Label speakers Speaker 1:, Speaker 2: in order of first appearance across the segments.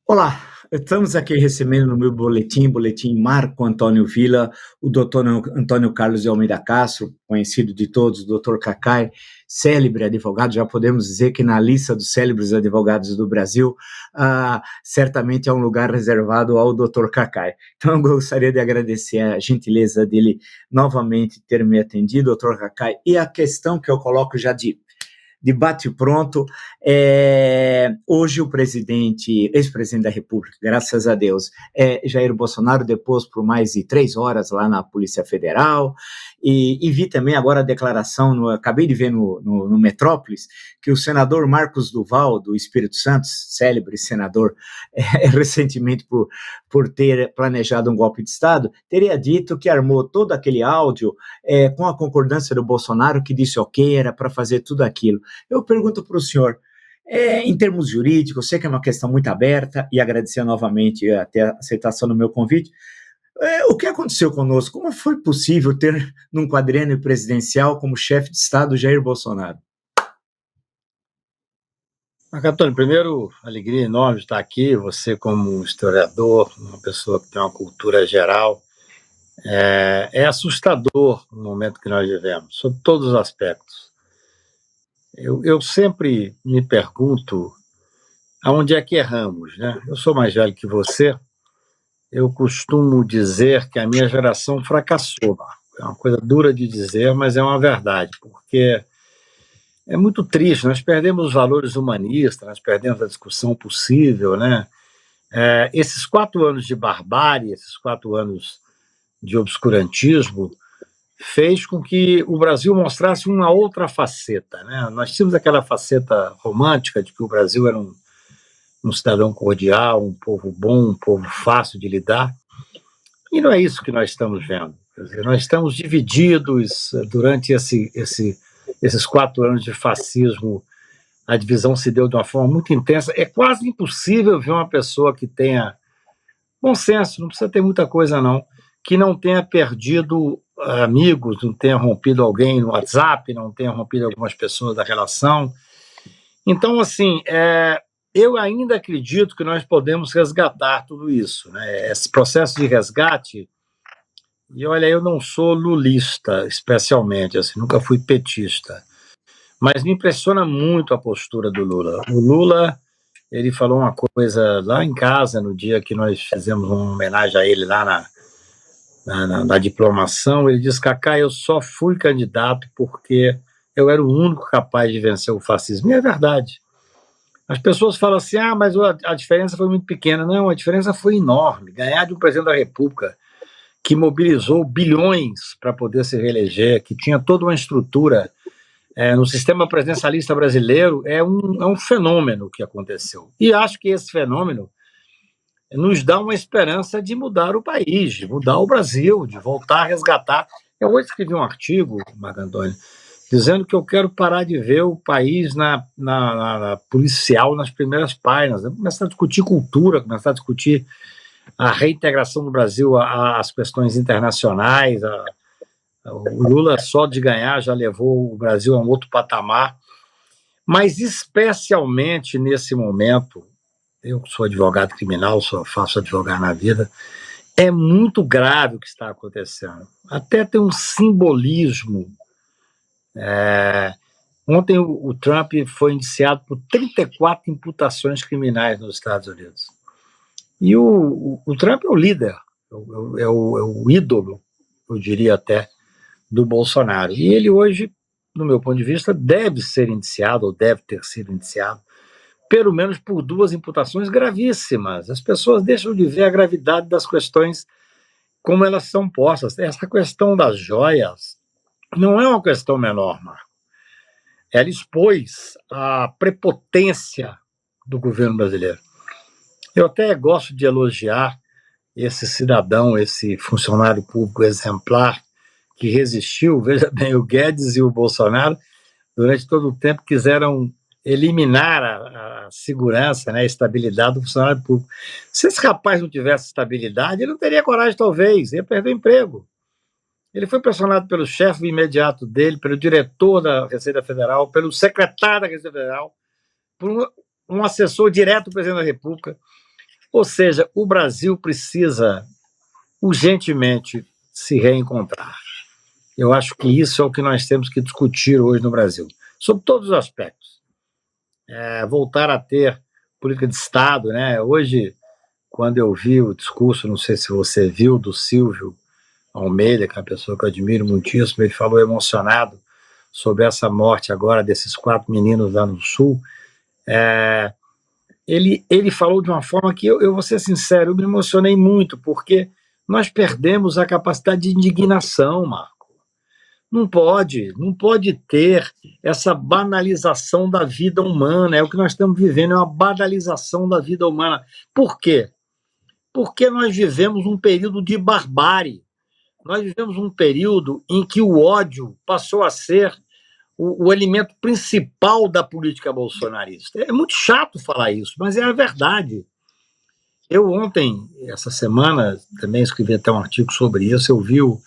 Speaker 1: Olá, estamos aqui recebendo no meu boletim Marco Antônio Villa, o doutor Antônio Carlos de Almeida Castro, conhecido de todos, o doutor Cacai, célebre advogado, já podemos dizer que na lista dos célebres advogados do Brasil, certamente é um lugar reservado ao doutor Cacai. Então, eu gostaria de agradecer a gentileza dele novamente ter me atendido, doutor Cacai, e a questão que eu coloco já de debate pronto. Hoje o ex-presidente da República, graças a Deus, Jair Bolsonaro, depôs por mais de 3 horas lá na Polícia Federal, e vi também agora a declaração, acabei de ver no Metrópolis, que o senador Marcos Duval, do Espírito Santo, célebre senador, recentemente por ter planejado um golpe de Estado, teria dito que armou todo aquele áudio com a concordância do Bolsonaro, que disse ok, era para fazer tudo aquilo. Eu pergunto para o senhor, em termos jurídicos, eu sei que é uma questão muito aberta, e agradecer novamente até a aceitação do meu convite. O que aconteceu conosco? Como foi possível ter, num quadriênio presidencial, como chefe de Estado, Jair Bolsonaro?
Speaker 2: Marco Antônio, primeiro, alegria enorme de estar aqui. Você, como historiador, uma pessoa que tem uma cultura geral, é assustador o momento que nós vivemos, sob todos os aspectos. Eu sempre me pergunto aonde é que erramos, né? Eu sou mais velho que você, eu costumo dizer que a minha geração fracassou. É uma coisa dura de dizer, mas é uma verdade, porque é muito triste, nós perdemos os valores humanistas, nós perdemos a discussão possível, né? Esses 4 anos de barbárie, esses 4 anos de obscurantismo, fez com que o Brasil mostrasse uma outra faceta, né? Nós tínhamos aquela faceta romântica de que o Brasil era um cidadão cordial, um povo bom, um povo fácil de lidar, e não é isso que nós estamos vendo. Quer dizer, nós estamos divididos durante esses 4 anos de fascismo. A divisão se deu de uma forma muito intensa. É quase impossível ver uma pessoa que tenha bom senso, não precisa ter muita coisa não, que não tenha perdido amigos, não tenha rompido alguém no WhatsApp, não tenha rompido algumas pessoas da relação. Então, assim, eu ainda acredito que nós podemos resgatar tudo isso, né? Esse processo de resgate, e olha, eu não sou lulista, especialmente, assim, nunca fui petista, mas me impressiona muito a postura do Lula. O Lula, ele falou uma coisa lá em casa, no dia que nós fizemos uma homenagem a ele lá na diplomação. Ele disse: Cacá, eu só fui candidato porque eu era o único capaz de vencer o fascismo. E é verdade. As pessoas falam assim, mas a diferença foi muito pequena. Não, a diferença foi enorme. Ganhar de um presidente da República que mobilizou bilhões para poder se reeleger, que tinha toda uma estrutura no sistema presidencialista brasileiro, é um fenômeno que aconteceu. E acho que esse fenômeno nos dá uma esperança de mudar o país, de mudar o Brasil, de voltar a resgatar. Eu hoje escrevi um artigo, Marco Antônio, dizendo que eu quero parar de ver o país na policial nas primeiras páginas, começar a discutir cultura, começar a discutir a reintegração do Brasil às questões internacionais. O Lula, só de ganhar, já levou o Brasil a um outro patamar, mas especialmente nesse momento, eu sou advogado criminal, só faço advogar na vida, é muito grave o que está acontecendo. Até tem um simbolismo. Ontem o Trump foi indiciado por 34 imputações criminais nos Estados Unidos. E o Trump é o líder, é o ídolo, eu diria até, do Bolsonaro. E ele hoje, no meu ponto de vista, deve ser indiciado, ou deve ter sido indiciado, pelo menos por 2 imputações gravíssimas. As pessoas deixam de ver a gravidade das questões como elas são postas. Essa questão das joias não é uma questão menor, Marco. Ela expôs a prepotência do governo brasileiro. Eu até gosto de elogiar esse cidadão, esse funcionário público exemplar que resistiu. Veja bem, o Guedes e o Bolsonaro, durante todo o tempo, quiseram eliminar a segurança, né, a estabilidade do funcionário público. Se esse rapaz não tivesse estabilidade, ele não teria coragem, talvez, ia perder o emprego. Ele foi pressionado pelo chefe imediato dele, pelo diretor da Receita Federal, pelo secretário da Receita Federal, por um assessor direto do presidente da República. Ou seja, o Brasil precisa urgentemente se reencontrar. Eu acho que isso é o que nós temos que discutir hoje no Brasil, sobre todos os aspectos. Voltar a ter política de Estado, né? Hoje, quando eu vi o discurso, não sei se você viu, do Silvio Almeida, que é uma pessoa que eu admiro muitíssimo, ele falou emocionado sobre essa morte agora desses 4 meninos lá no Sul. Ele falou de uma forma que eu vou ser sincero, eu me emocionei muito, porque nós perdemos a capacidade de indignação, Marco. Não pode ter essa banalização da vida humana. É o que nós estamos vivendo, é uma banalização da vida humana. Por quê? Porque nós vivemos um período de barbárie. Nós vivemos um período em que o ódio passou a ser o elemento principal da política bolsonarista. É muito chato falar isso, mas é a verdade. Eu ontem, essa semana, também escrevi até um artigo sobre isso. Eu vi o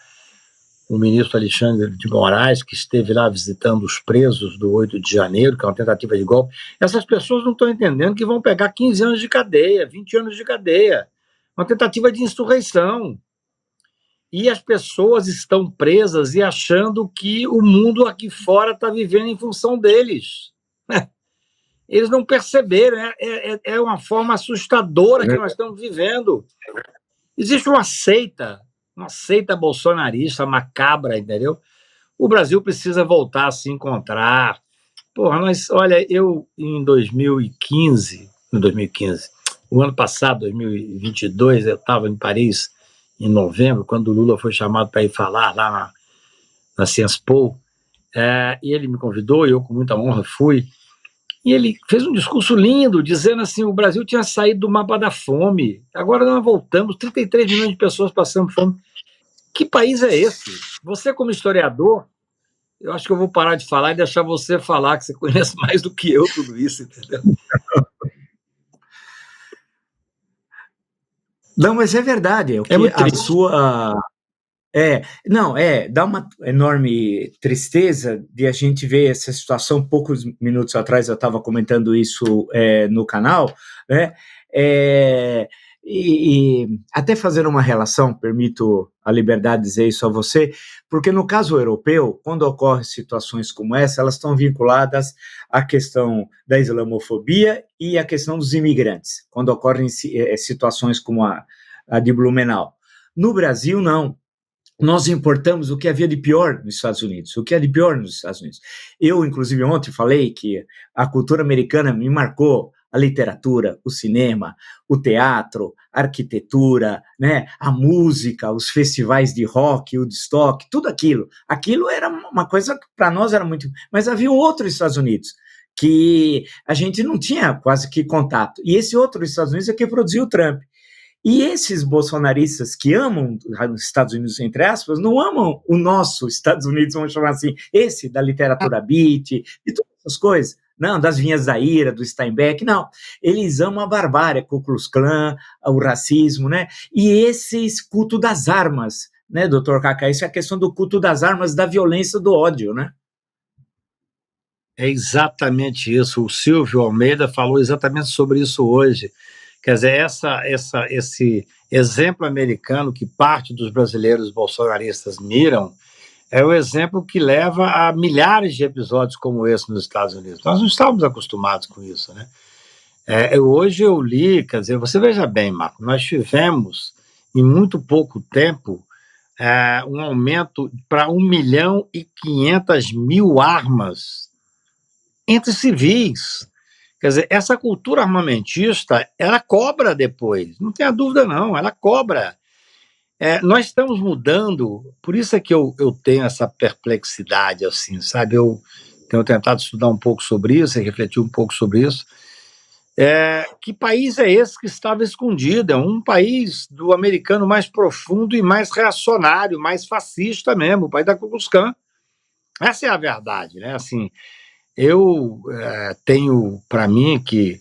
Speaker 2: ministro Alexandre de Moraes, que esteve lá visitando os presos do 8 de janeiro, que é uma tentativa de golpe. Essas pessoas não estão entendendo que vão pegar 15 anos de cadeia, 20 anos de cadeia. Uma tentativa de insurreição. E as pessoas estão presas e achando que o mundo aqui fora está vivendo em função deles. Eles não perceberam, é uma forma assustadora que nós estamos vivendo. Existe uma seita bolsonarista, macabra, entendeu? O Brasil precisa voltar a se encontrar. Porra, olha, eu em 2015, o ano passado, 2022, eu estava em Paris, em novembro, quando o Lula foi chamado para ir falar lá na Sciences Po, e ele me convidou, e eu com muita honra fui, e ele fez um discurso lindo, dizendo assim, o Brasil tinha saído do mapa da fome, agora nós voltamos, 33 milhões de pessoas passando fome. Que país é esse? Você, como historiador, eu acho que eu vou parar de falar e deixar você falar, que você conhece mais do que eu tudo isso, entendeu?
Speaker 1: Não, mas é verdade.
Speaker 2: É muito triste.
Speaker 1: Dá uma enorme tristeza de a gente ver essa situação. Poucos minutos atrás eu estava comentando isso no canal, né? E até fazer uma relação, permito a liberdade de dizer isso a você, porque no caso europeu, quando ocorrem situações como essa, elas estão vinculadas à questão da islamofobia e à questão dos imigrantes, quando ocorrem situações como a de Blumenau. No Brasil, não. Nós importamos o que havia de pior nos Estados Unidos, Eu, inclusive, ontem falei que a cultura americana me marcou, a literatura, o cinema, o teatro, a arquitetura, né, a música, os festivais de rock, o Woodstock, tudo aquilo. Aquilo era uma coisa que para nós era muito... Mas havia um outro Estados Unidos que a gente não tinha quase que contato. E esse outro Estados Unidos é que produziu o Trump. E esses bolsonaristas que amam os Estados Unidos, entre aspas, não amam o nosso Estados Unidos, vamos chamar assim, esse da literatura beat, e todas essas coisas. Não, das Vinhas da Ira, do Steinbeck, não. Eles amam a barbárie, Ku Klux Klan, o racismo, né? E esse culto das armas, né, doutor Kaká? Isso é a questão do culto das armas, da violência, do ódio, né?
Speaker 2: É exatamente isso. O Silvio Almeida falou exatamente sobre isso hoje. Quer dizer, esse exemplo americano que parte dos brasileiros bolsonaristas miram é o exemplo que leva a milhares de episódios como esse nos Estados Unidos. Nós não estávamos acostumados com isso, né? Hoje eu li, quer dizer, você veja bem, Marco, nós tivemos, em muito pouco tempo, um aumento para 1.500.000 armas entre civis. Quer dizer, essa cultura armamentista, ela cobra depois, não tenha dúvida não, ela cobra. Nós estamos mudando, por isso é que eu tenho essa perplexidade, assim, sabe? Eu tenho tentado estudar um pouco sobre isso, refletir um pouco sobre isso. Que país é esse que estava escondido? É um país do americano mais profundo e mais reacionário, mais fascista mesmo, o país da Ku Klux Klan. Essa é a verdade, né? Assim, eu tenho para mim que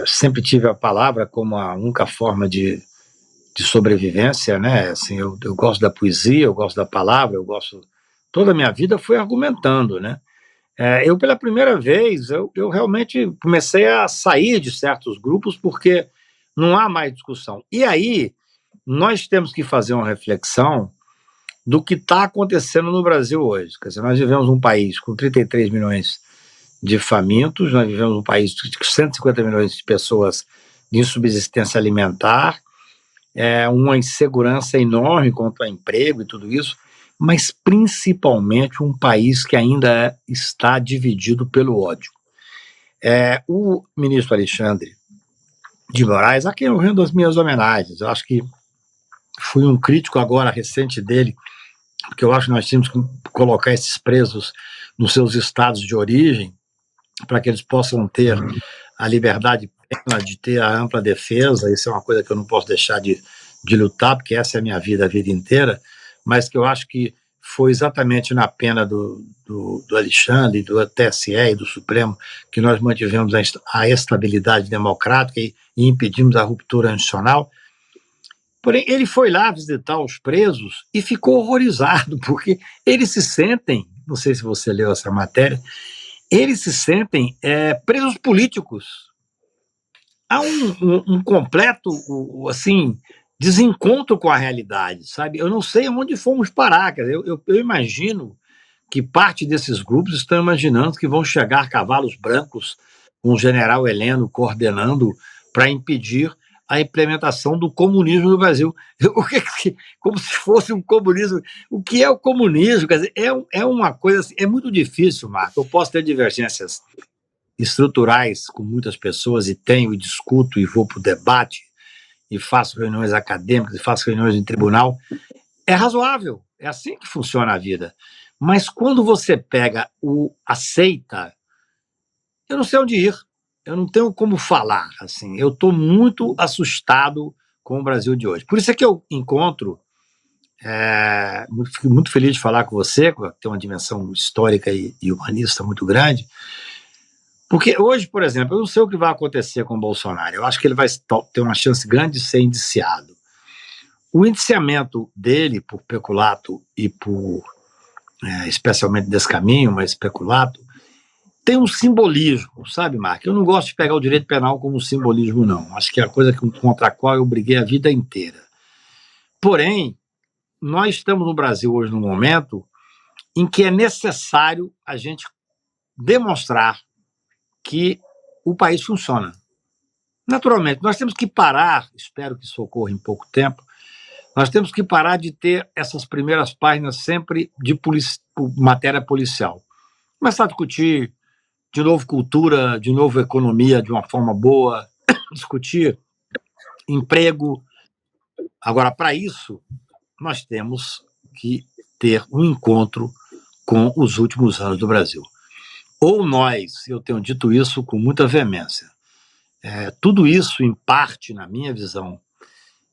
Speaker 2: sempre tive a palavra como a única forma de sobrevivência, né? Assim, eu gosto da poesia, eu gosto da palavra, toda a minha vida foi argumentando, né? Eu, pela primeira vez, eu realmente comecei a sair de certos grupos porque Não há mais discussão. E aí, nós temos que fazer uma reflexão do que está acontecendo no Brasil hoje. Quer dizer, nós vivemos um país com 33 milhões de famintos, nós vivemos um país de 150 milhões de pessoas em subsistência alimentar, uma insegurança enorme quanto a emprego e tudo isso, mas principalmente um país que ainda está dividido pelo ódio. O ministro Alexandre de Moraes, a quem eu rendo as minhas homenagens, eu acho que fui um crítico agora recente dele, porque eu acho que nós tínhamos que colocar esses presos nos seus estados de origem, para que eles possam ter a liberdade plena de ter a ampla defesa. Isso é uma coisa que eu não posso deixar de lutar, porque essa é a minha vida a vida inteira, mas que eu acho que foi exatamente na pena do Alexandre, do TSE e do Supremo que nós mantivemos a estabilidade democrática e impedimos a ruptura institucional. Porém, ele foi lá visitar os presos e ficou horrorizado, porque eles se sentem, não sei se você leu essa matéria, eles se sentem presos políticos. Há um completo, assim, desencontro com a realidade, sabe? Eu não sei onde fomos parar, quer dizer, eu imagino que parte desses grupos estão imaginando que vão chegar cavalos brancos com o general Heleno coordenando para impedir a implementação do comunismo no Brasil. Como se fosse um comunismo. O que é o comunismo? Quer dizer, é uma coisa assim, é muito difícil, Marco. Eu posso ter divergências estruturais com muitas pessoas, e tenho, e discuto, e vou para o debate, e faço reuniões acadêmicas, e faço reuniões em tribunal. É razoável, é assim que funciona a vida. Mas quando você pega aceita, eu não sei onde ir, eu não tenho como falar. Assim, eu estou muito assustado com o Brasil de hoje. Por isso é que eu encontro, fico muito feliz de falar com você, que tem uma dimensão histórica e humanista muito grande, porque hoje, por exemplo, eu não sei o que vai acontecer com o Bolsonaro. Eu acho que ele vai ter uma chance grande de ser indiciado. O indiciamento dele por peculato e por, especialmente descaminho, mas peculato, tem um simbolismo, sabe, Marco? Eu não gosto de pegar o direito penal como simbolismo, não. Acho que é a coisa contra a qual eu briguei a vida inteira. Porém, nós estamos no Brasil hoje num momento em que é necessário a gente demonstrar que o país funciona. Naturalmente, nós temos que parar, espero que isso ocorra em pouco tempo, nós temos que parar de ter essas primeiras páginas sempre de matéria policial. Começar a discutir de novo cultura, de novo economia de uma forma boa, discutir emprego. Agora, para isso, nós temos que ter um encontro com os últimos anos do Brasil. Ou nós, eu tenho dito isso com muita veemência, tudo isso, em parte, na minha visão,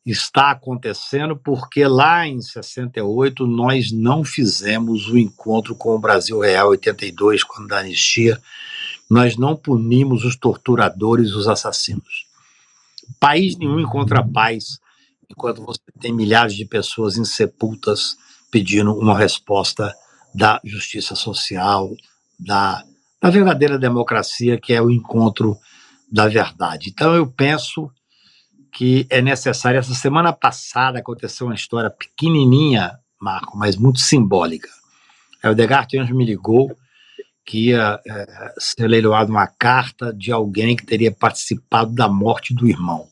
Speaker 2: está acontecendo porque lá em 68 nós não fizemos o encontro com o Brasil Real, 82, quando da anistia, nós não punimos os torturadores e os assassinos. País nenhum encontra paz enquanto você tem milhares de pessoas insepultas pedindo uma resposta da justiça social, da verdadeira democracia, que é o encontro da verdade. Então, eu penso que é necessário. Essa semana passada aconteceu uma história pequenininha, Marco, mas muito simbólica. O Edgar Anjo me ligou que ia ser leiloada uma carta de alguém que teria participado da morte do irmão.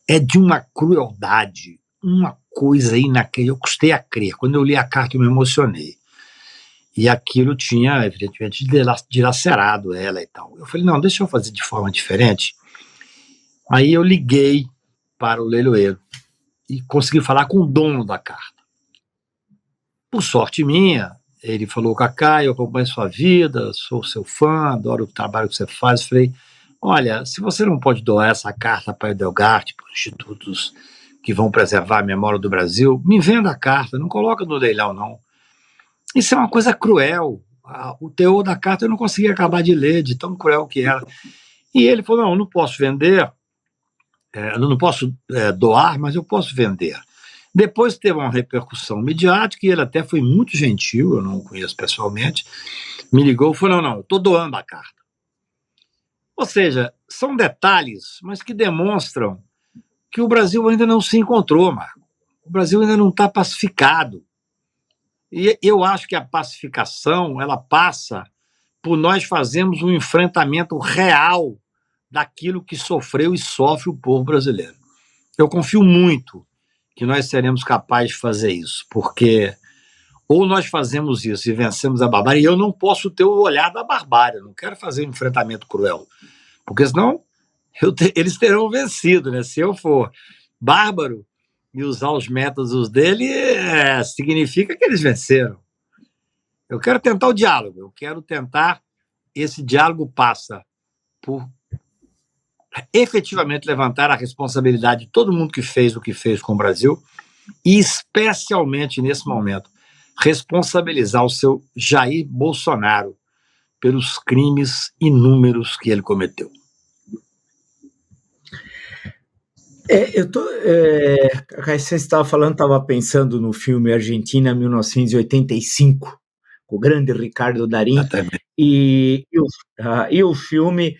Speaker 2: É de uma crueldade, uma coisa inacreditável. Eu custei a crer. Quando eu li a carta, eu me emocionei. E aquilo tinha, evidentemente, dilacerado ela e tal. Eu falei, não, deixa eu fazer de forma diferente. Aí eu liguei para o leiloeiro e consegui falar com o dono da carta. Por sorte minha, ele falou, Cacá, eu acompanho sua vida, sou seu fã, adoro o trabalho que você faz. Eu falei, olha, se você não pode doar essa carta para o Delgarte, para os institutos que vão preservar a memória do Brasil, me venda a carta, não coloca no leilão, não. Isso é uma coisa cruel. O teor da carta eu não consegui acabar de ler, de tão cruel que era. E ele falou, não, eu não posso vender, eu não posso doar, mas eu posso vender. Depois teve uma repercussão midiática e ele até foi muito gentil, eu não o conheço pessoalmente, me ligou e falou, não, eu estou doando a carta. Ou seja, são detalhes, mas que demonstram que o Brasil ainda não se encontrou, Marco. O Brasil ainda não está pacificado. E eu acho que a pacificação ela passa por nós fazermos um enfrentamento real daquilo que sofreu e sofre o povo brasileiro. Eu confio muito que nós seremos capazes de fazer isso, porque ou nós fazemos isso e vencemos a barbárie, e eu não posso ter o olhar da barbárie, eu não quero fazer um enfrentamento cruel, porque senão eles terão vencido, né? Se eu for bárbaro e usar os métodos dele, significa que eles venceram. Eu quero tentar o diálogo, esse diálogo passa por efetivamente levantar a responsabilidade de todo mundo que fez o que fez com o Brasil e, especialmente nesse momento, responsabilizar o seu Jair Bolsonaro pelos crimes inúmeros que ele cometeu.
Speaker 1: Você estava falando, estava pensando no filme Argentina 1985, com o grande Ricardo Darín, e o filme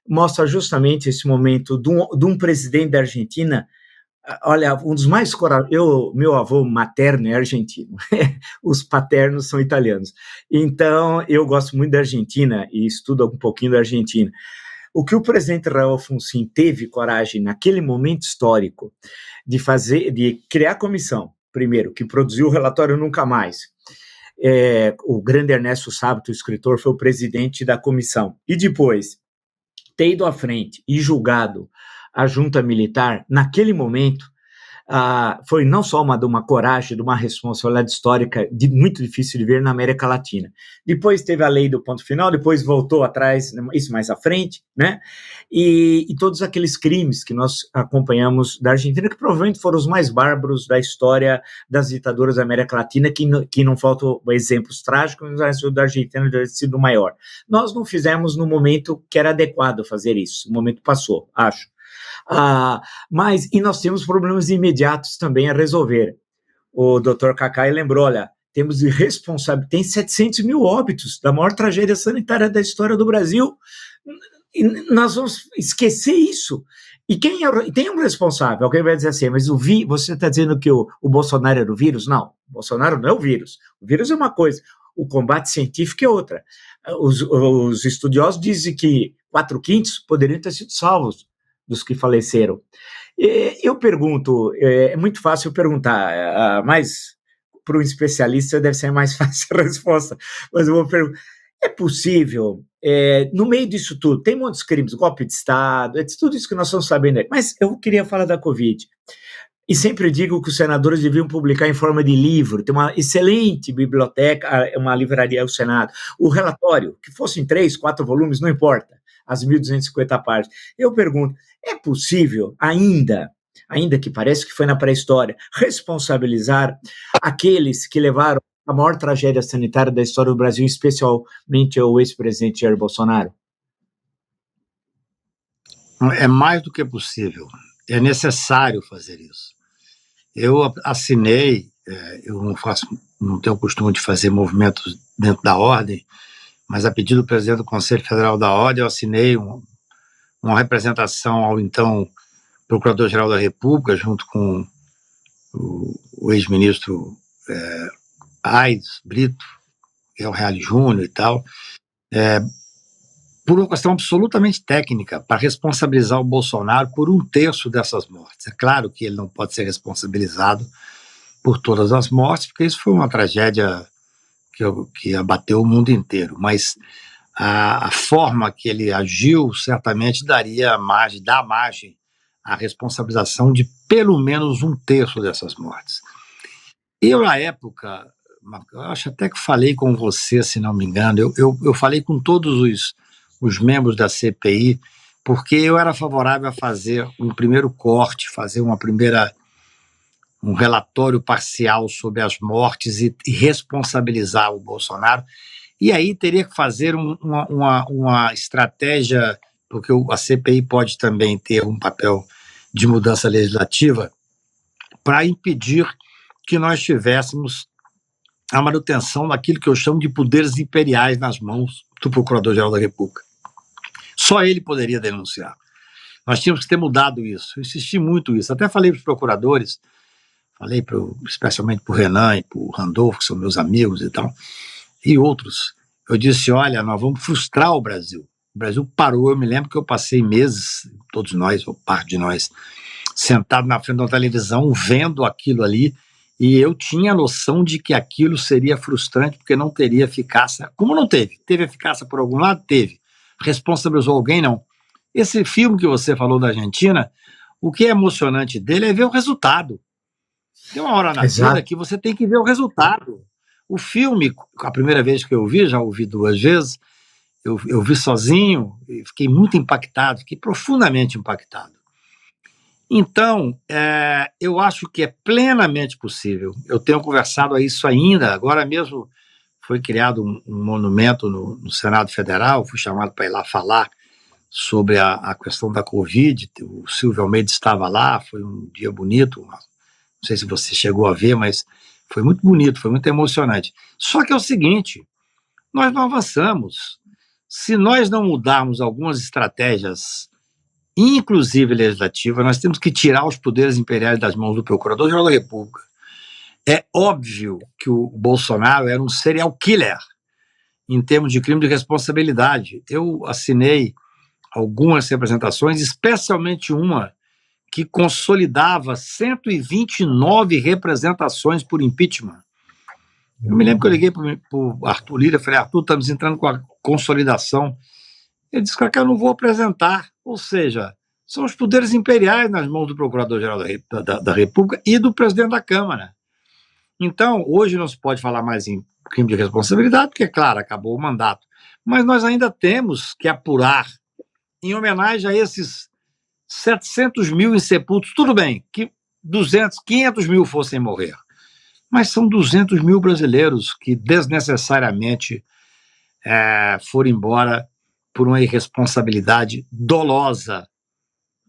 Speaker 1: mostra justamente esse momento de um presidente da Argentina. Olha, um dos mais corajosos. Meu avô materno é argentino, os paternos são italianos. Então, eu gosto muito da Argentina e estudo um pouquinho da Argentina. O que o presidente Raul Alfonsín teve coragem, naquele momento histórico, de criar a comissão, primeiro, que produziu o relatório Nunca Mais. O grande Ernesto Sábato, o escritor, foi o presidente da comissão. E depois, ter ido à frente e julgado a junta militar, naquele momento, foi não só de uma coragem, de uma responsabilidade histórica muito difícil de ver na América Latina. Depois teve a lei do ponto final, depois voltou atrás, isso mais à frente, né? E todos aqueles crimes que nós acompanhamos da Argentina, que provavelmente foram os mais bárbaros da história das ditaduras da América Latina, que não faltam exemplos trágicos, mas o da Argentina deve ter sido o maior. Nós não fizemos no momento que era adequado fazer isso, o momento passou, acho. E nós temos problemas imediatos também a resolver. O Dr. Cacai lembrou, olha, temos de responsabilidade, tem 700 mil óbitos da maior tragédia sanitária da história do Brasil, e nós vamos esquecer isso. E tem um responsável, alguém vai dizer assim, mas você está dizendo que o Bolsonaro era o vírus? Não, o Bolsonaro não é o vírus é uma coisa, o combate científico é outra. Os estudiosos dizem que 4/5 poderiam ter sido salvos dos que faleceram. Eu pergunto, é muito fácil perguntar, mas para um especialista deve ser mais fácil a resposta, mas eu vou perguntar, é possível, no meio disso tudo, tem muitos crimes, golpe de Estado, tudo isso que nós estamos sabendo aí, mas eu queria falar da Covid, e sempre digo que os senadores deviam publicar em forma de livro, tem uma excelente biblioteca, uma livraria ao Senado, o relatório, que fosse em 3, 4 volumes, não importa, as 1.250 páginas. Eu pergunto, é possível ainda que parece que foi na pré-história, responsabilizar aqueles que levaram a maior tragédia sanitária da história do Brasil, especialmente o ex-presidente Jair Bolsonaro?
Speaker 2: É mais do que possível. É necessário fazer isso. Eu assinei, eu não tenho o costume de fazer movimentos dentro da ordem, mas a pedido do presidente do Conselho Federal da Ordem, eu assinei uma representação ao então Procurador-Geral da República, junto com o ex-ministro Aires Brito, El Reale Júnior e tal, por uma questão absolutamente técnica, para responsabilizar o Bolsonaro por 1/3 dessas mortes. É claro que ele não pode ser responsabilizado por todas as mortes, porque isso foi uma tragédia que abateu o mundo inteiro, mas a forma que ele agiu certamente dá margem à responsabilização de pelo menos 1/3 dessas mortes. Eu, na época, eu acho até que falei com você, se não me engano, eu falei com todos os membros da CPI, porque eu era favorável a fazer um primeiro corte, fazer um relatório parcial sobre as mortes e responsabilizar o Bolsonaro. E aí teria que fazer uma estratégia, porque a CPI pode também ter um papel de mudança legislativa, para impedir que nós tivéssemos a manutenção daquilo que eu chamo de poderes imperiais nas mãos do Procurador-Geral da República. Só ele poderia denunciar. Nós tínhamos que ter mudado isso. Eu insisti muito isso. Até falei para os procuradores, falei especialmente para o Renan e para o Randolfo, que são meus amigos e tal, e outros. Eu disse, olha, nós vamos frustrar o Brasil. O Brasil parou. Eu me lembro que eu passei meses, todos nós, ou parte de nós, sentado na frente da televisão, vendo aquilo ali, e eu tinha a noção de que aquilo seria frustrante, porque não teria eficácia. Como não teve? Teve eficácia por algum lado? Teve. Responsabilizou alguém? Não. Esse filme que você falou da Argentina, o que é emocionante dele é ver o resultado. Tem uma hora na vida que você tem que ver o resultado. O filme, a primeira vez que eu vi, já ouvi 2 vezes, eu vi sozinho, e fiquei muito impactado, fiquei profundamente impactado. Então, eu acho que é plenamente possível. Eu tenho conversado a isso ainda, agora mesmo foi criado um monumento no Senado Federal, fui chamado para ir lá falar sobre a questão da Covid, o Silvio Almeida estava lá, foi um dia bonito, não sei se você chegou a ver, mas foi muito bonito, foi muito emocionante. Só que é o seguinte, nós não avançamos. Se nós não mudarmos algumas estratégias, inclusive legislativa, nós temos que tirar os poderes imperiais das mãos do Procurador-Geral da República. É óbvio que o Bolsonaro era um serial killer em termos de crime de responsabilidade. Eu assinei algumas representações, especialmente uma que consolidava 129 representações por impeachment. Eu me lembro que eu liguei para o Arthur Lira e falei, Arthur, estamos entrando com a consolidação. Ele disse, cara, eu não vou apresentar. Ou seja, são os poderes imperiais nas mãos do Procurador-Geral da República e do presidente da Câmara. Então, hoje não se pode falar mais em crime de responsabilidade, porque, claro, acabou o mandato. Mas nós ainda temos que apurar, em homenagem a esses 700 mil insepultos, tudo bem, que 500 mil fossem morrer, mas são 200 mil brasileiros que desnecessariamente foram embora por uma irresponsabilidade dolosa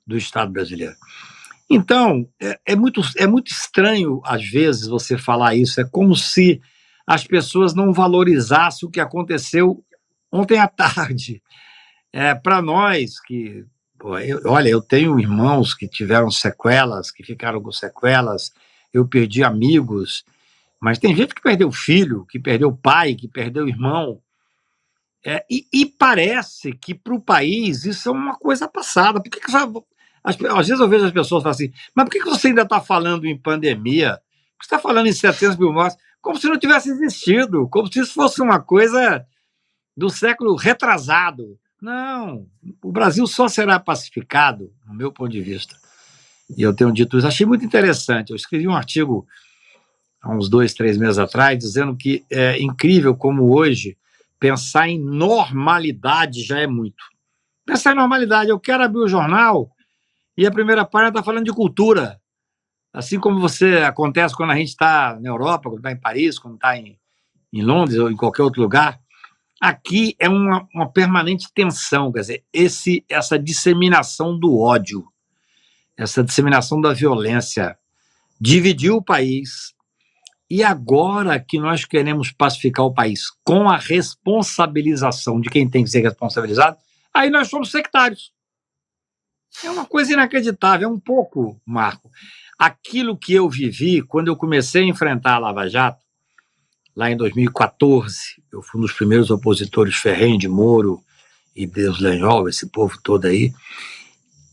Speaker 2: do Estado brasileiro. Então, é muito estranho, às vezes, você falar isso, é como se as pessoas não valorizassem o que aconteceu ontem à tarde. Para nós que... Olha, eu tenho irmãos que tiveram sequelas, que ficaram com sequelas, eu perdi amigos, mas tem gente que perdeu filho, que perdeu pai, que perdeu irmão, e parece que para o país isso é uma coisa passada. Por que às vezes eu vejo as pessoas falam assim, mas por que você ainda está falando em pandemia? Por que você está falando em 700 mil mortes? Como se não tivesse existido, como se isso fosse uma coisa do século retrasado. Não, o Brasil só será pacificado, no meu ponto de vista, e eu tenho dito isso, achei muito interessante, eu escrevi um artigo há uns 2, 3 meses atrás, dizendo que é incrível como hoje pensar em normalidade já é muito. Pensar em normalidade, eu quero abrir o jornal e a primeira página está falando de cultura, assim como acontece quando a gente está na Europa, quando está em Paris, quando está em Londres ou em qualquer outro lugar. Aqui é uma permanente tensão, quer dizer, essa disseminação do ódio, essa disseminação da violência, dividiu o país, e agora que nós queremos pacificar o país com a responsabilização de quem tem que ser responsabilizado, aí nós somos sectários. É uma coisa inacreditável, é um pouco, Marco, aquilo que eu vivi quando eu comecei a enfrentar a Lava Jato, lá em 2014, eu fui um dos primeiros opositores ferrenhos de Moro e Deus Lenhol, esse povo todo aí.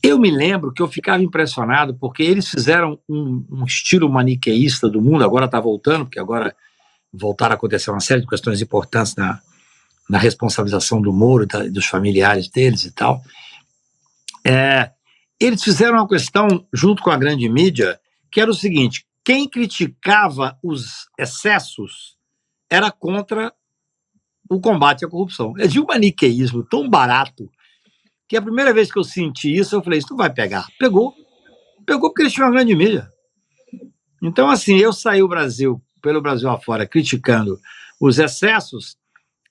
Speaker 2: Eu me lembro que eu ficava impressionado porque eles fizeram um estilo maniqueísta do mundo, agora está voltando, porque agora voltaram a acontecer uma série de questões importantes na responsabilização do Moro e dos familiares deles e tal. Eles fizeram uma questão, junto com a grande mídia, que era o seguinte, quem criticava os excessos era contra o combate à corrupção. É de um maniqueísmo tão barato que a primeira vez que eu senti isso, eu falei, isso não vai pegar. Pegou porque eles tinham uma grande mídia. Então, assim, eu saí pelo Brasil afora, criticando os excessos,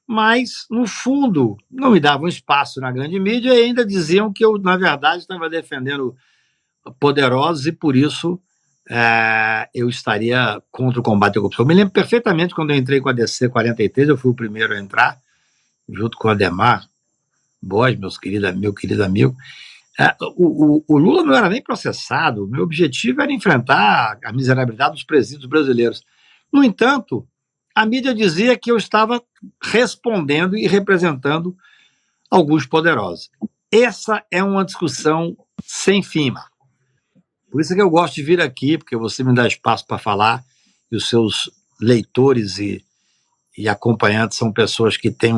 Speaker 2: mas, no fundo, não me davam espaço na grande mídia e ainda diziam que eu, na verdade, estava defendendo poderosos e, por isso, eu estaria contra o combate à corrupção. Eu me lembro perfeitamente quando eu entrei com a DC 43, eu fui o primeiro a entrar, junto com o Ademar Borges, meu querido amigo. O Lula não era nem processado, o meu objetivo era enfrentar a miserabilidade dos presídios brasileiros. No entanto, a mídia dizia que eu estava respondendo e representando alguns poderosos. Essa é uma discussão sem fim, Marco. Por isso é que eu gosto de vir aqui, porque você me dá espaço para falar, e os seus leitores e acompanhantes são pessoas que têm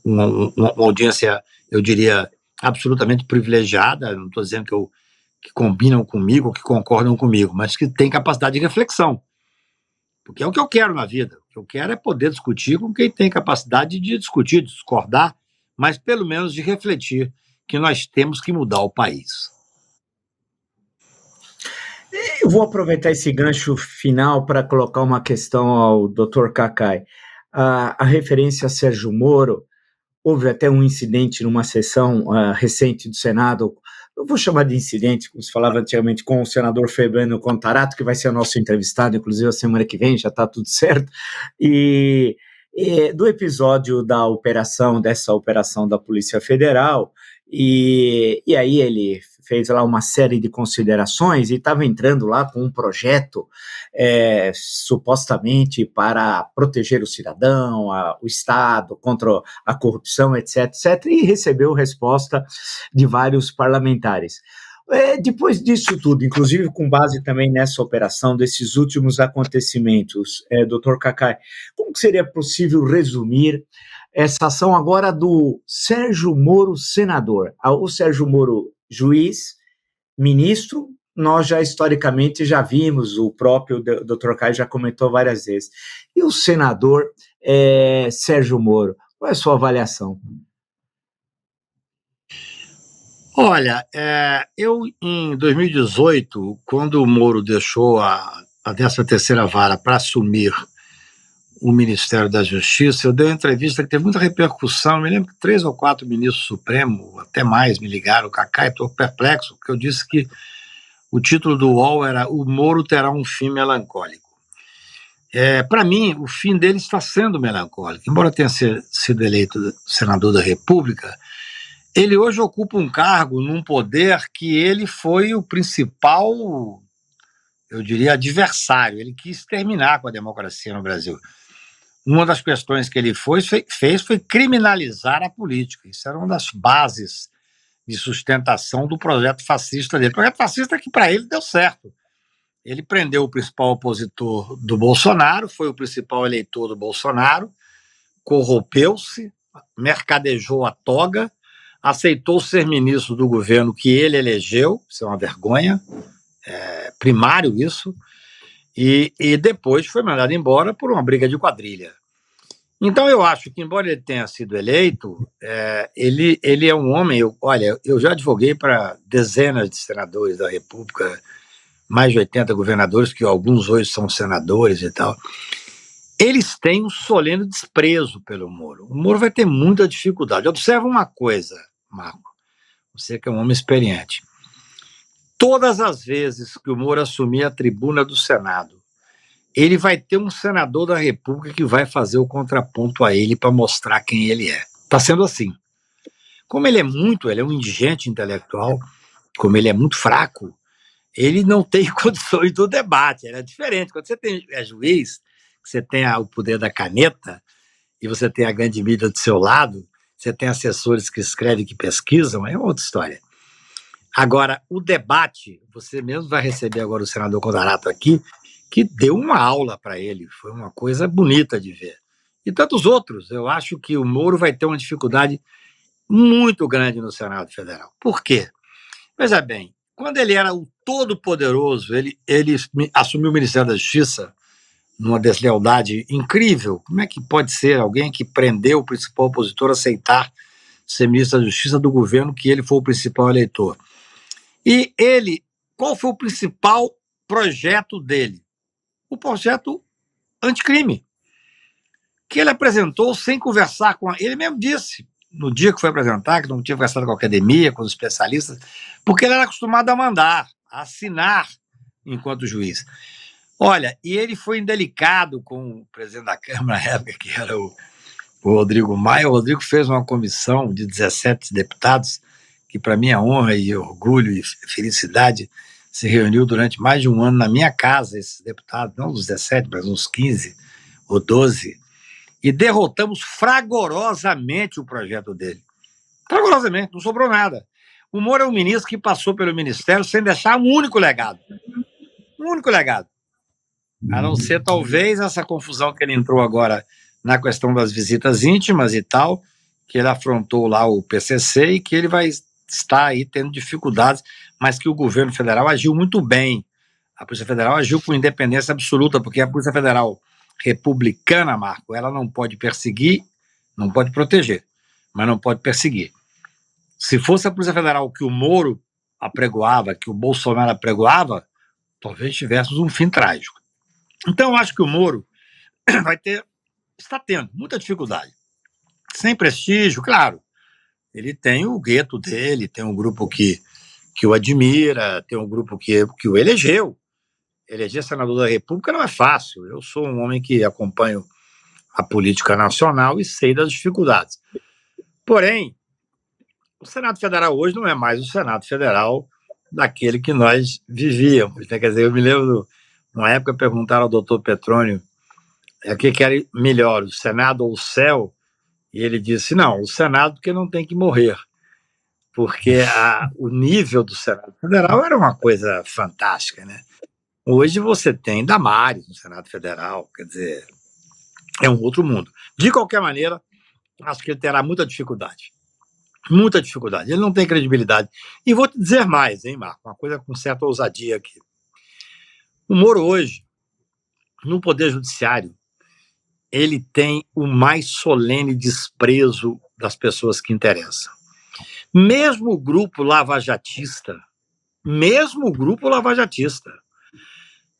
Speaker 2: uma audiência, eu diria, absolutamente privilegiada. Não estou dizendo que combinam comigo, que concordam comigo, mas que têm capacidade de reflexão. Porque é o que eu quero na vida. O que eu quero é poder discutir com quem tem capacidade de discutir, de discordar, mas pelo menos de refletir que nós temos que mudar o país.
Speaker 1: Eu vou aproveitar esse gancho final para colocar uma questão ao Dr. Cacai. A referência a Sérgio Moro, houve até um incidente numa sessão recente do Senado, eu vou chamar de incidente, como se falava antigamente, com o senador Fabiano Contarato, que vai ser o nosso entrevistado, inclusive a semana que vem, já está tudo certo, e do episódio dessa operação da Polícia Federal, e aí ele fez lá uma série de considerações e estava entrando lá com um projeto supostamente para proteger o cidadão, o Estado, contra a corrupção, etc., etc., e recebeu resposta de vários parlamentares. Depois disso tudo, inclusive com base também nessa operação, desses últimos acontecimentos, Dr. Cacai, como seria possível resumir essa ação agora do Sérgio Moro, senador? O Sérgio Moro, juiz, ministro, nós já historicamente já vimos, o próprio Dr. Caio já comentou várias vezes. E o senador Sérgio Moro, qual é a sua avaliação?
Speaker 2: Olha, eu em 2018, quando o Moro deixou a 13ª Vara para assumir o Ministério da Justiça, eu dei uma entrevista que teve muita repercussão. Eu me lembro que 3 ou 4 ministros supremos, até mais, me ligaram, Cacai, estou perplexo, porque eu disse que o título do UOL era "O Moro terá um fim melancólico". Para mim, o fim dele está sendo melancólico. Embora tenha sido eleito senador da República, ele hoje ocupa um cargo num poder que ele foi o principal, eu diria, adversário. Ele quis terminar com a democracia no Brasil. Uma das questões que ele fez foi criminalizar a política. Isso era uma das bases de sustentação do projeto fascista dele. O projeto fascista que, para ele, deu certo. Ele prendeu o principal opositor do Bolsonaro, foi o principal eleitor do Bolsonaro, corrompeu-se, mercadejou a toga, aceitou ser ministro do governo que ele elegeu, isso é uma vergonha, primário isso, e depois foi mandado embora por uma briga de quadrilha. Então eu acho que, embora ele tenha sido eleito, ele é um homem, eu já advoguei para dezenas de senadores da República, mais de 80 governadores, que alguns hoje são senadores e tal. Eles têm um solene desprezo pelo Moro. O Moro vai ter muita dificuldade. Observa uma coisa, Marco, você que é um homem experiente. Todas as vezes que o Moro assumir a tribuna do Senado, ele vai ter um senador da República que vai fazer o contraponto a ele para mostrar quem ele é. Está sendo assim. Como ele é um indigente intelectual, como ele é muito fraco, ele não tem condições do debate. É diferente. Quando você é juiz, você tem o poder da caneta e você tem a grande mídia do seu lado, você tem assessores que escrevem, que pesquisam, é outra história. Agora, o debate, você mesmo vai receber agora o senador Contarato aqui, que deu uma aula para ele, foi uma coisa bonita de ver. E tantos outros. Eu acho que o Moro vai ter uma dificuldade muito grande no Senado Federal. Por quê? Veja bem, quando ele era o todo-poderoso, ele assumiu o Ministério da Justiça numa deslealdade incrível. Como é que pode ser alguém que prendeu o principal opositor aceitar ser ministro da Justiça do governo que ele foi o principal eleitor? E qual foi o principal projeto dele? O projeto anticrime, que ele apresentou sem conversar com ele mesmo disse, no dia que foi apresentar, que não tinha conversado com a academia, com os especialistas, porque ele era acostumado a mandar, a assinar enquanto juiz. Olha, e ele foi indelicado com o presidente da Câmara na época, que era o Rodrigo Maia. O Rodrigo fez uma comissão de 17 deputados que para minha honra e orgulho e felicidade se reuniu durante mais de um ano na minha casa, esses deputados, não uns 17, mas uns 15 ou 12, e derrotamos fragorosamente o projeto dele. Fragorosamente, não sobrou nada. O Moro é um ministro que passou pelo ministério sem deixar um único legado. Um único legado. A não ser, talvez, essa confusão que ele entrou agora na questão das visitas íntimas e tal, que ele afrontou lá o PCC e que ele vai estar aí tendo dificuldades, mas que o governo federal agiu muito bem. A Polícia Federal agiu com independência absoluta, porque a Polícia Federal republicana, Marco, ela não pode perseguir, não pode proteger, mas não pode perseguir. Se fosse a Polícia Federal que o Moro apregoava, que o Bolsonaro apregoava, talvez tivéssemos um fim trágico. Então, eu acho que o Moro está tendo muita dificuldade. Sem prestígio, claro. Ele tem o gueto dele, tem um grupo que o admira, tem um grupo que o elegeu. Eleger senador da República não é fácil. Eu sou um homem que acompanho a política nacional e sei das dificuldades. Porém, o Senado Federal hoje não é mais o Senado Federal daquele que nós vivíamos. Quer dizer, eu me lembro, numa época, perguntaram ao doutor Petrônio o que era melhor, o Senado ou o céu? E ele disse, não, o Senado porque não tem que morrer. Porque o nível do Senado Federal era uma coisa fantástica, né? Hoje você tem Damares no Senado Federal, quer dizer, é um outro mundo. De qualquer maneira, acho que ele terá muita dificuldade. Muita dificuldade. Ele não tem credibilidade. E vou te dizer mais, hein, Marco? Uma coisa com certa ousadia aqui. O Moro hoje, no Poder Judiciário, ele tem o mais solene desprezo das pessoas que interessam. Mesmo o grupo lavajatista,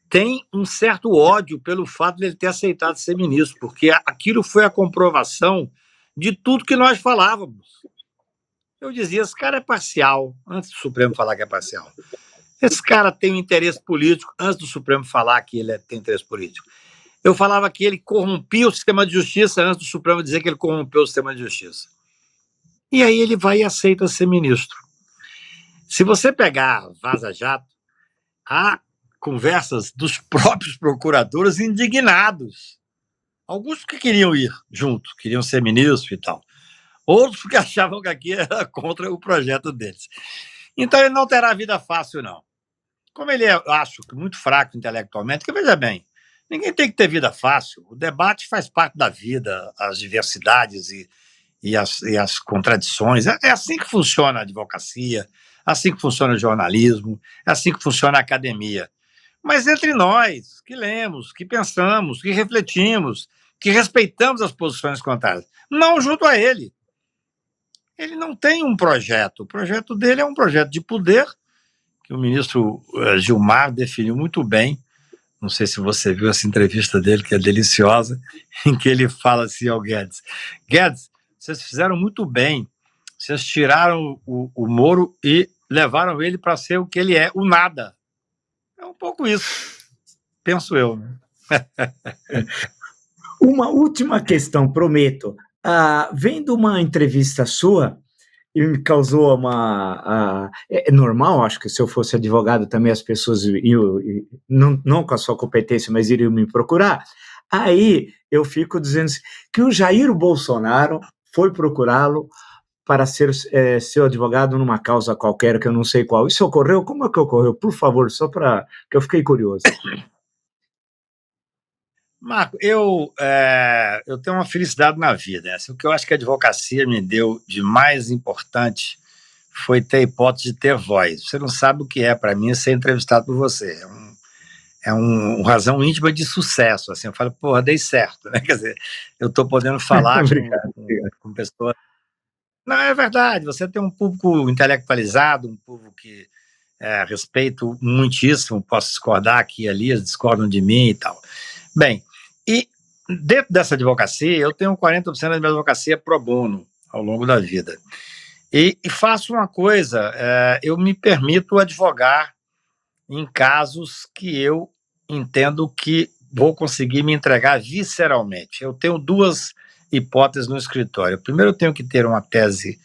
Speaker 2: tem um certo ódio pelo fato de ele ter aceitado ser ministro, porque aquilo foi a comprovação de tudo que nós falávamos. Eu dizia, esse cara é parcial, antes do Supremo falar que é parcial. Esse cara tem um interesse político, antes do Supremo falar que ele tem interesse político. Eu falava que ele corrompia o sistema de justiça, antes do Supremo dizer que ele corrompeu o sistema de justiça. E aí ele vai e aceita ser ministro. Se você pegar Vaza Jato, há conversas dos próprios procuradores indignados. Alguns que queriam ir junto, queriam ser ministro e tal. Outros que achavam que aqui era contra o projeto deles. Então ele não terá vida fácil, não. Como ele é, eu acho, muito fraco intelectualmente, que veja bem, ninguém tem que ter vida fácil. O debate faz parte da vida, as diversidades e as contradições. É assim que funciona a advocacia, é assim que funciona o jornalismo, é assim que funciona a academia. Mas entre nós, que lemos, que pensamos, que refletimos, que respeitamos as posições contrárias, não junto a ele. Ele não tem um projeto. O projeto dele é um projeto de poder, que o ministro Gilmar definiu muito bem. Não sei se você viu essa entrevista dele, que é deliciosa, em que ele fala assim ao Guedes: Guedes, vocês fizeram muito bem, vocês tiraram o Moro e levaram ele para ser o que ele é, o nada. É um pouco isso, penso eu, né?
Speaker 1: Uma última questão, prometo. Vendo uma entrevista sua, e me causou é normal, acho que se eu fosse advogado também as pessoas iam, não com a sua competência, mas iriam me procurar. Aí eu fico dizendo assim, que o Jair Bolsonaro foi procurá-lo para ser seu advogado numa causa qualquer, que eu não sei qual. Isso ocorreu? Como é que ocorreu? Por favor, só para que eu fiquei curioso.
Speaker 2: Marco, eu tenho uma felicidade na vida. O que eu acho que a advocacia me deu de mais importante foi ter a hipótese de ter voz. Você não sabe o que é para mim ser entrevistado por você. É uma razão íntima de sucesso. Assim, eu falo, porra, dei certo, né? Quer dizer, eu estou podendo falar com pessoas. Não, é verdade. Você tem um público intelectualizado, um público que respeito muitíssimo, posso discordar aqui e ali, eles discordam de mim e tal. Bem, e dentro dessa advocacia, eu tenho 40% da minha advocacia pro bono ao longo da vida. E faço uma coisa, eu me permito advogar em casos que eu entendo que vou conseguir me entregar visceralmente. Eu tenho duas hipóteses no escritório. Primeiro, eu tenho que ter uma tese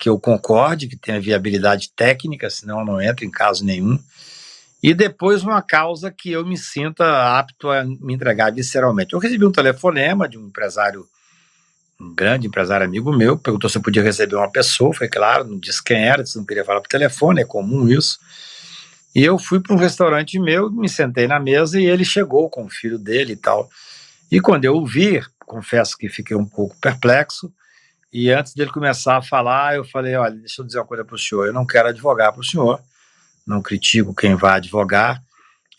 Speaker 2: que eu concorde, que tenha viabilidade técnica, senão eu não entro em caso nenhum. E depois uma causa que eu me sinta apto a me entregar visceralmente. Eu recebi um telefonema de um empresário, um grande empresário amigo meu, perguntou se eu podia receber uma pessoa, foi claro, não disse quem era, disse que não queria falar por telefone, é comum isso. E eu fui para um restaurante meu, me sentei na mesa e ele chegou com o filho dele e tal. E quando eu o vi, confesso que fiquei um pouco perplexo, e antes dele começar a falar, eu falei, olha, deixa eu dizer uma coisa para o senhor, eu não quero advogar para o senhor, não critico quem vai advogar.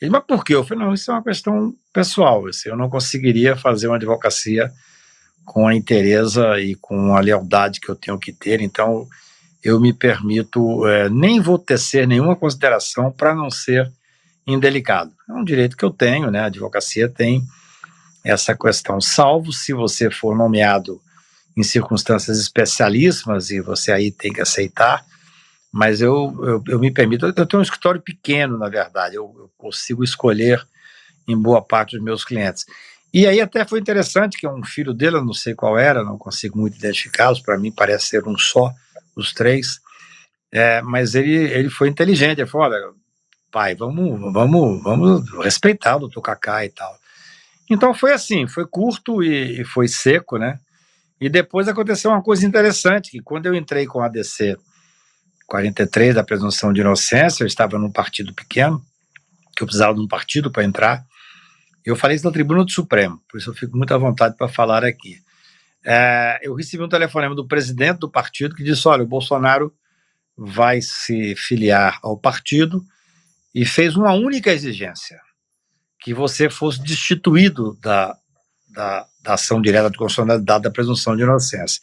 Speaker 2: Ele, mas por quê? Eu falei, não, isso é uma questão pessoal, assim, eu não conseguiria fazer uma advocacia com a inteireza e com a lealdade que eu tenho que ter, então eu me permito, nem vou tecer nenhuma consideração para não ser indelicado. É um direito que eu tenho, né? A advocacia tem essa questão, salvo se você for nomeado em circunstâncias especialíssimas e você aí tem que aceitar, mas eu me permito, eu tenho um escritório pequeno, na verdade, eu consigo escolher em boa parte dos meus clientes. E aí até foi interessante que um filho dele, eu não sei qual era, não consigo muito identificá-los, para mim parece ser um só, os três, mas ele foi inteligente, ele falou, olha, pai, vamos respeitar o doutor Kaká e tal. Então foi assim, foi curto e foi seco, né? E depois aconteceu uma coisa interessante, que quando eu entrei com a ADC 43 da presunção de inocência, eu estava num partido pequeno, que eu precisava de um partido para entrar, eu falei isso na tribuna do Supremo, por isso eu fico muito à vontade para falar aqui. Eu recebi um telefonema do presidente do partido que disse, olha, o Bolsonaro vai se filiar ao partido e fez uma única exigência, que você fosse destituído da ação direta de constitucionalidade da presunção de inocência.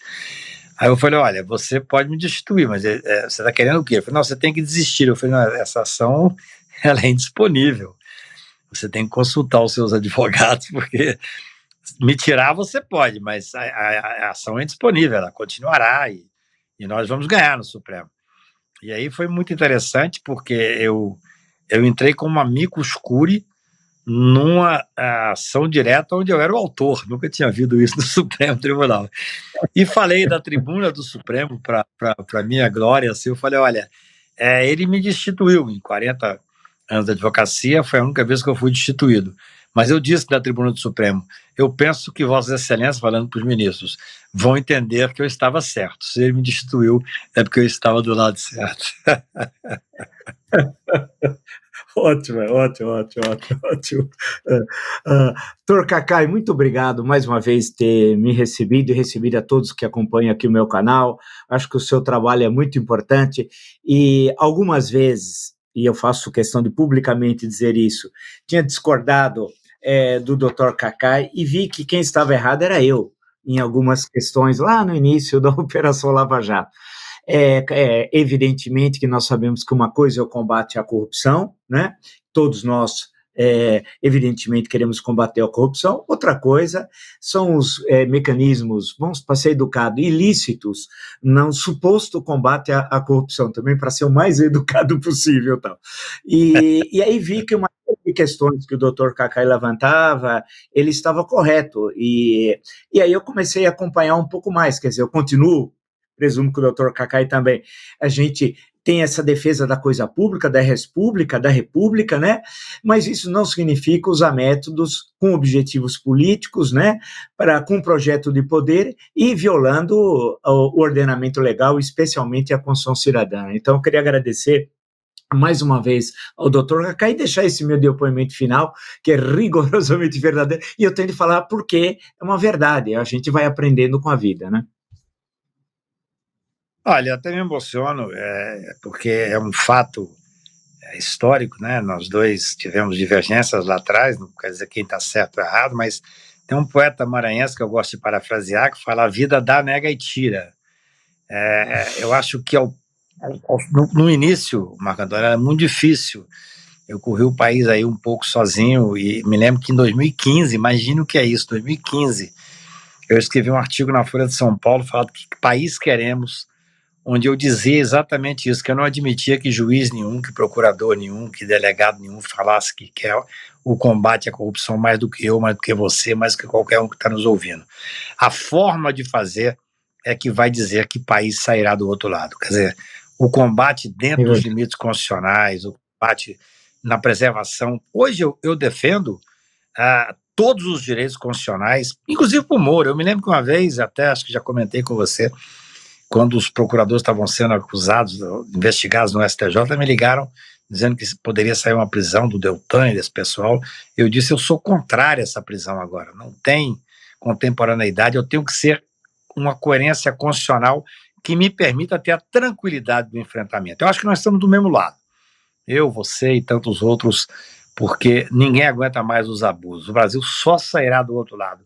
Speaker 2: Aí eu falei, olha, você pode me destituir, mas você está querendo o quê? Eu falei, não, você tem que desistir. Eu falei, não, essa ação ela é indisponível. Você tem que consultar os seus advogados, porque me tirar você pode, mas a ação é indisponível, ela continuará e nós vamos ganhar no Supremo. E aí foi muito interessante, porque eu entrei como amicus curiae numa ação direta onde eu era o autor, nunca tinha havido isso no Supremo Tribunal. E falei da tribuna do Supremo, para minha glória, assim, eu falei, olha, ele me destituiu em 40 anos de advocacia, foi a única vez que eu fui destituído. Mas eu disse da tribuna do Supremo, eu penso que Vossas Excelências, falando para os ministros, vão entender que eu estava certo. Se ele me destituiu, é porque eu estava do lado certo.
Speaker 1: Ótimo. Dr. Kaká, muito obrigado mais uma vez ter me recebido e recebido a todos que acompanham aqui o meu canal. Acho que o seu trabalho é muito importante e algumas vezes, e eu faço questão de publicamente dizer isso, tinha discordado do Dr. Kaká e vi que quem estava errado era eu, em algumas questões lá no início da Operação Lava Jato. Evidentemente que nós sabemos que uma coisa é o combate à corrupção, né? Todos nós, evidentemente, queremos combater a corrupção. Outra coisa são os mecanismos, vamos para ser educado, ilícitos, não suposto combate à corrupção, também para ser o mais educado possível. Tal. E aí vi que uma de questões que o Dr. Kaká levantava, ele estava correto, e aí eu comecei a acompanhar um pouco mais, quer dizer, eu continuo, presumo que o Dr. Kaká também, a gente tem essa defesa da coisa pública, da república, né? Mas isso não significa usar métodos com objetivos políticos, né? Com um projeto de poder e violando o ordenamento legal, especialmente a Constituição Cidadã. Então, eu queria agradecer mais uma vez ao Dr. Kaká e deixar esse meu depoimento final, que é rigorosamente verdadeiro, e eu tenho de falar porque é uma verdade, a gente vai aprendendo com a vida, né?
Speaker 2: Olha, até me emociono, porque é um fato histórico, né? Nós dois tivemos divergências lá atrás, não quer dizer quem está certo ou errado, mas tem um poeta maranhense que eu gosto de parafrasear, que fala: a vida dá, nega e tira. Eu acho que no início, Marco Antônio, era muito difícil. Eu corri o país aí um pouco sozinho e me lembro que em 2015, imagina o que é isso, 2015, eu escrevi um artigo na Folha de São Paulo falando que país queremos, onde eu dizia exatamente isso, que eu não admitia que juiz nenhum, que procurador nenhum, que delegado nenhum falasse que quer o combate à corrupção mais do que eu, mais do que você, mais do que qualquer um que está nos ouvindo. A forma de fazer é que vai dizer que país sairá do outro lado. Quer dizer, o combate dentro dos limites constitucionais, o combate na preservação. Hoje eu defendo todos os direitos constitucionais, inclusive para o Moro. Eu me lembro que uma vez, até acho que já comentei com você, quando os procuradores estavam sendo acusados, investigados no STJ, me ligaram dizendo que poderia sair uma prisão do Deltan e desse pessoal. Eu disse, eu sou contrário a essa prisão agora. Não tem contemporaneidade, eu tenho que ser uma coerência constitucional que me permita ter a tranquilidade do enfrentamento. Eu acho que nós estamos do mesmo lado. Eu, você e tantos outros, porque ninguém aguenta mais os abusos. O Brasil só sairá do outro lado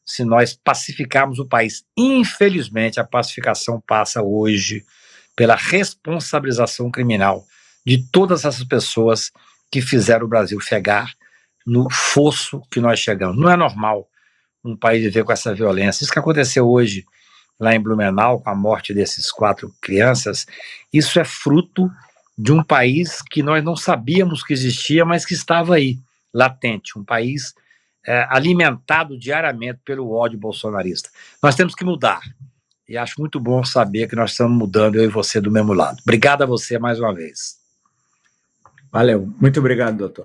Speaker 2: se nós pacificarmos o país. Infelizmente, a pacificação passa hoje pela responsabilização criminal de todas essas pessoas que fizeram o Brasil chegar no fosso que nós chegamos. Não é normal um país viver com essa violência. Isso que aconteceu hoje lá em Blumenau, com a morte desses 4 crianças, isso é fruto de um país que nós não sabíamos que existia, mas que estava aí, latente, um país alimentado diariamente pelo ódio bolsonarista. Nós temos que mudar, e acho muito bom saber que nós estamos mudando, eu e você, do mesmo lado. Obrigado a você mais uma vez.
Speaker 1: Valeu, muito obrigado, doutor.